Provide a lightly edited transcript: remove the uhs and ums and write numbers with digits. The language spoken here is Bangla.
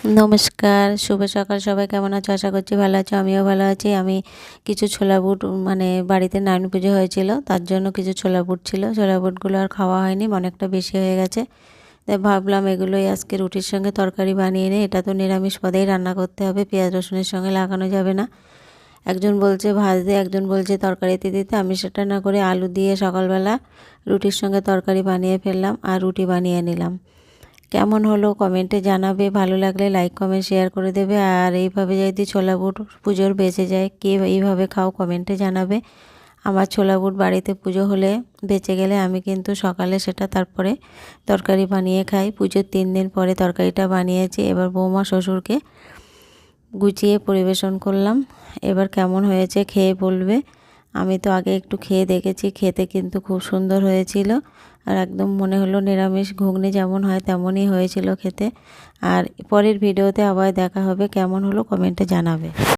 নমস্কার, শুভ সকাল। সবাই কেমন আছো? আশা করছি ভালো আছো। আমিও ভালো আছি। আমি কিছু ছোলা বুট বাড়িতে নারায়ণ পুজো হয়েছিল, তার জন্য কিছু ছোলা বুট ছিল। ছোলা বুটগুলো আর খাওয়া হয়নি, অনেকটা বেশি হয়ে গেছে। তাই ভাবলাম এগুলোই আজকে রুটির সঙ্গে তরকারি বানিয়ে নিই। এটা তো নিরামিষ পদেই রান্না করতে হবে, পেঁয়াজ রসুনের সঙ্গে লাগানো যাবে না। একজন বলছে ভাজতে, একজন বলছে তরকারিতে দিতে। আমি সেটা না করে আলু দিয়ে সকালবেলা রুটির সঙ্গে তরকারি বানিয়ে ফেললাম আর রুটি বানিয়ে নিলাম। কেমন হলো কমেন্টে জানাবে, ভালো লাগলে লাইক কমেন্ট শেয়ার করে দেবে। আর এইভাবে যদি ছোলা বুট পুজোর বেঁচে যায়, কে এইভাবে খাও কমেন্টে জানাবে। আমার ছোলা বুট বাড়িতে পুজো হলে বেঁচে গেলে আমি কিন্তু সকালে সেটা তারপরে তরকারি বানিয়ে খাই। পুজোর 3 দিন পরে তরকারিটা বানিয়েছি। এবার বৌমা শ্বশুরকে গুছিয়ে পরিবেশন করলাম। এবার কেমন হয়েছে খেয়ে বলবে। আমি তো আগে একটু খেয়ে দেখেছি, খেতে কিন্তু খুব সুন্দর হয়েছিল। আর একদম মনে হলো নিরামিষ ঘুগনি যেমন হয় তেমনই হয়েছিল খেতে। আর পরের ভিডিওতে আবার দেখা হবে। কেমন হলো কমেন্টে জানাবে।